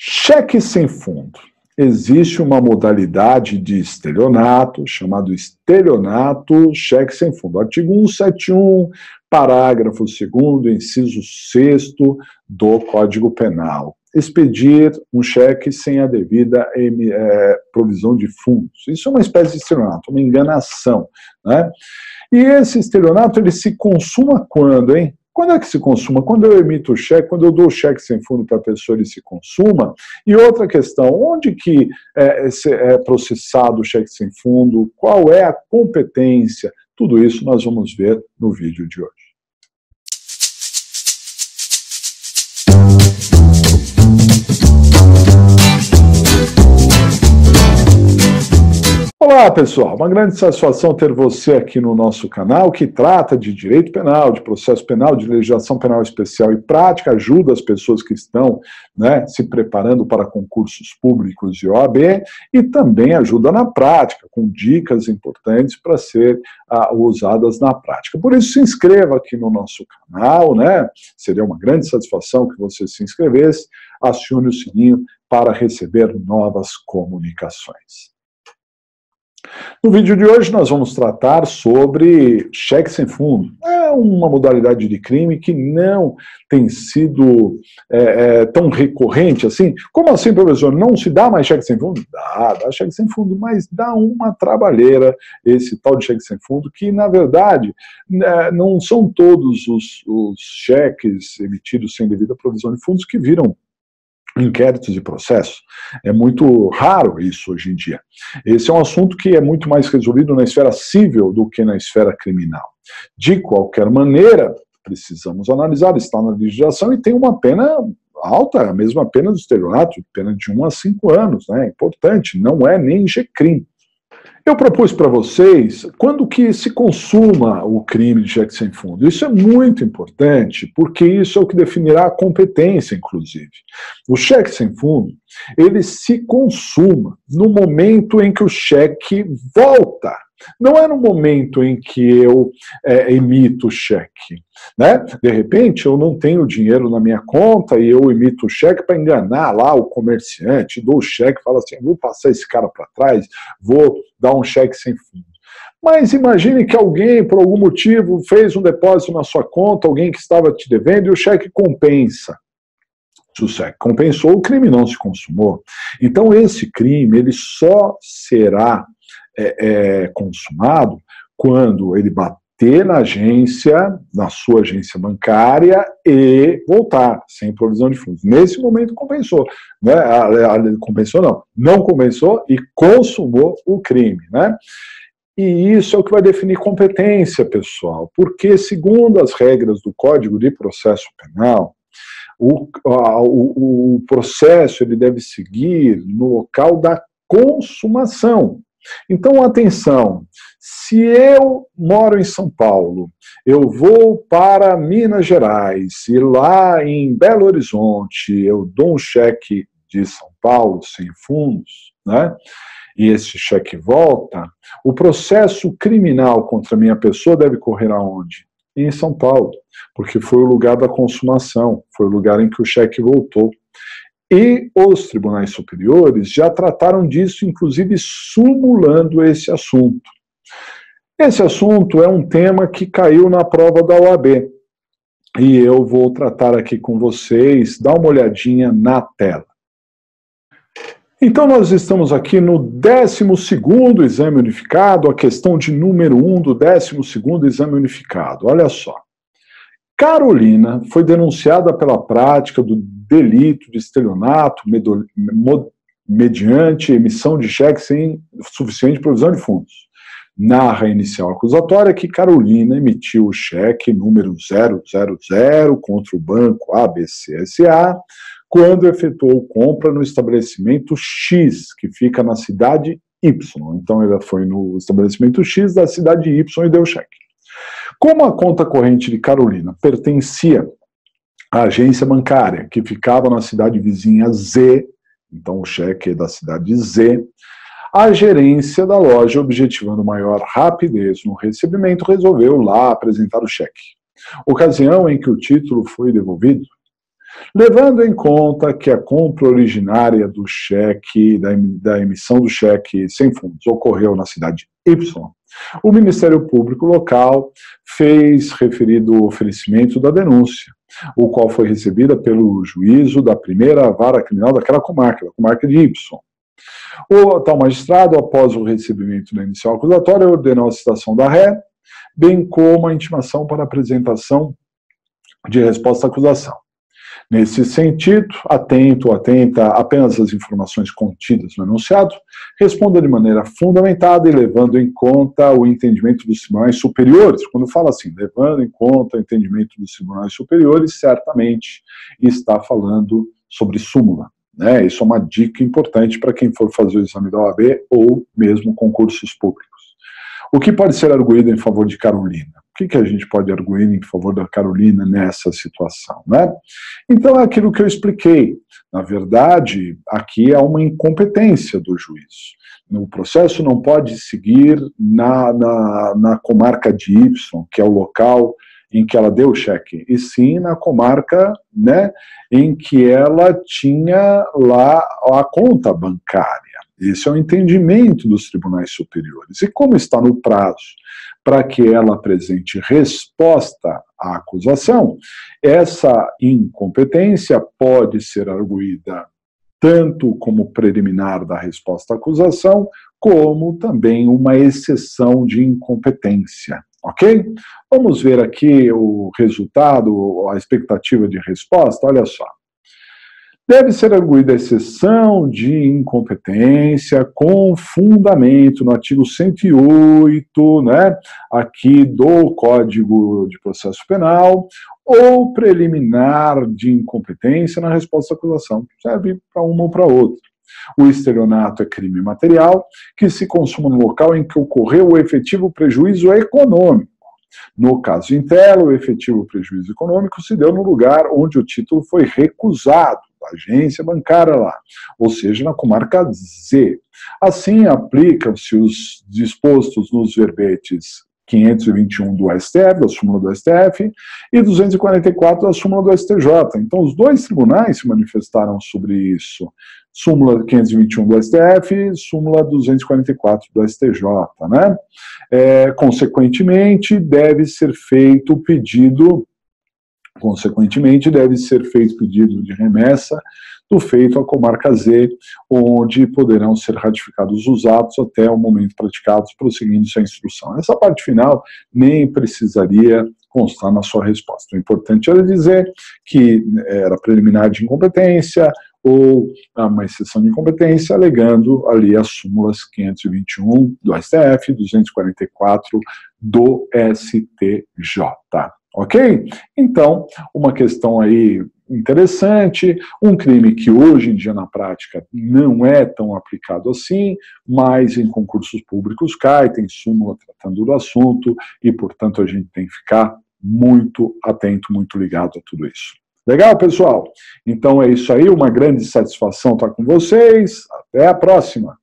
Cheque sem fundo. Existe uma modalidade de estelionato, chamado estelionato cheque sem fundo. Artigo 171, parágrafo 2º, inciso 6º do Código Penal. Expedir um cheque sem a devida provisão de fundos. Isso é uma espécie de estelionato, uma enganação, né? E esse estelionato, ele se consuma quando, hein? Quando é que se consuma? Quando eu emito o cheque, quando eu dou o cheque sem fundo para a pessoa, ele se consuma. E outra questão, onde que é processado o cheque sem fundo? Qual é a competência? Tudo isso nós vamos ver no vídeo de hoje. Olá pessoal, uma grande satisfação ter você aqui no nosso canal que trata de direito penal, de processo penal, de legislação penal especial e prática, ajuda as pessoas que estão se preparando para concursos públicos e OAB e também ajuda na prática, com dicas importantes para ser usadas na prática. Por isso se inscreva aqui no nosso canal, seria uma grande satisfação que você se inscrevesse, acione o sininho para receber novas comunicações. No vídeo de hoje nós vamos tratar sobre cheque sem fundo. É uma modalidade de crime que não tem sido tão recorrente assim. Como assim, professor? Não se dá mais cheque sem fundo? Dá cheque sem fundo, mas dá uma trabalheira esse tal de cheque sem fundo que, na verdade, não são todos os cheques emitidos sem devida provisão de fundos que viram inquéritos e processos. É muito raro isso hoje em dia. Esse é um assunto que é muito mais resolvido na esfera civil do que na esfera criminal. De qualquer maneira, precisamos analisar, está na legislação e tem uma pena alta, a mesma pena do estelionato, pena de 1 a 5 anos, importante, não é nem G-crime. Eu propus para vocês quando que se consuma o crime de cheque sem fundo. Isso é muito importante, porque isso é o que definirá a competência, inclusive. O cheque sem fundo, ele se consuma no momento em que o cheque volta. Não é no momento em que eu emito o cheque. De repente, eu não tenho dinheiro na minha conta e eu emito o cheque para enganar lá o comerciante, dou o cheque e falo assim, vou passar esse cara para trás, vou dar um cheque sem fundo. Mas imagine que alguém, por algum motivo, fez um depósito na sua conta, alguém que estava te devendo e o cheque compensa. Se o cheque compensou, o crime não se consumou. Então, esse crime ele só será consumado quando ele bater na agência, na sua agência bancária e voltar, sem provisão de fundos. Nesse momento compensou. Compensou não compensou e consumou o crime. E isso é o que vai definir competência, pessoal, porque segundo as regras do Código de Processo Penal, o processo ele deve seguir no local da consumação. Então, atenção, se eu moro em São Paulo, eu vou para Minas Gerais e lá em Belo Horizonte eu dou um cheque de São Paulo sem fundos, e esse cheque volta, o processo criminal contra a minha pessoa deve correr aonde? Em São Paulo, porque foi o lugar da consumação, foi o lugar em que o cheque voltou. E os tribunais superiores já trataram disso, inclusive simulando esse assunto. Esse assunto é um tema que caiu na prova da OAB. E eu vou tratar aqui com vocês, dá uma olhadinha na tela. Então nós estamos aqui no 12º exame unificado, a questão de número 1 do 12º exame unificado. Olha só. Carolina foi denunciada pela prática do delito de estelionato mediante emissão de cheque sem suficiente provisão de fundos. Narra a inicial acusatória que Carolina emitiu o cheque número 000 contra o banco ABCSA quando efetuou compra no estabelecimento X, que fica na cidade Y. Então ela foi no estabelecimento X da cidade Y e deu o cheque. Como a conta corrente de Carolina pertencia à agência bancária, que ficava na cidade vizinha Z, então o cheque é da cidade Z, a gerência da loja, objetivando maior rapidez no recebimento, resolveu lá apresentar o cheque. Ocasião em que o título foi devolvido, Levando em conta que a compra originária do cheque, da emissão do cheque sem fundos, ocorreu na cidade Y, o Ministério Público local fez referido oferecimento da denúncia, o qual foi recebida pelo juízo da primeira vara criminal daquela comarca, da comarca de Y. O tal magistrado, após o recebimento da inicial acusatória, ordenou a citação da ré, bem como a intimação para apresentação de resposta à acusação. Nesse sentido, atenta apenas às informações contidas no enunciado, responda de maneira fundamentada e levando em conta o entendimento dos tribunais superiores. Quando fala assim, levando em conta o entendimento dos tribunais superiores, certamente está falando sobre súmula, né? Isso é uma dica importante para quem for fazer o exame da OAB ou mesmo concursos públicos. O que pode ser arguído em favor de Carolina? O que a gente pode arguir em favor da Carolina nessa situação, né? Então, é aquilo que eu expliquei. Na verdade, aqui há uma incompetência do juiz. O processo não pode seguir na comarca de Y, que é o local em que ela deu o cheque, e sim na comarca, né, em que ela tinha lá a conta bancária. Esse é o entendimento dos tribunais superiores. E como está no prazo para que ela apresente resposta à acusação, essa incompetência pode ser arguída tanto como preliminar da resposta à acusação, como também uma exceção de incompetência. Ok? Vamos ver aqui o resultado, a expectativa de resposta. Olha só. Deve ser arguída a exceção de incompetência com fundamento no artigo 108, né, aqui do Código de Processo Penal, ou preliminar de incompetência na resposta à acusação. Serve para uma ou para outra. O estelionato é crime material que se consuma no local em que ocorreu o efetivo prejuízo econômico. No caso Intela, o efetivo prejuízo econômico se deu no lugar onde o título foi recusado, da agência bancária lá, ou seja, na comarca Z. Assim, aplicam-se os dispostos nos verbetes 521 do STF, da súmula do STF, e 244 da súmula do STJ. Então, os dois tribunais se manifestaram sobre isso. Súmula 521 do STF, súmula 244 do STJ, né? Consequentemente, deve ser feito pedido de remessa do feito à comarca Z, onde poderão ser ratificados os atos até o momento praticados, prosseguindo-se a instrução. Essa parte final nem precisaria constar na sua resposta. O importante era dizer que era preliminar de incompetência ou uma exceção de incompetência, alegando ali as súmulas 521 do STF, 244 do STJ. Ok? Então, uma questão aí interessante, um crime que hoje em dia na prática não é tão aplicado assim, mas em concursos públicos cai, tem súmula tratando do assunto e, portanto, a gente tem que ficar muito atento, muito ligado a tudo isso. Legal, pessoal? Então é isso aí, uma grande satisfação estar com vocês, até a próxima!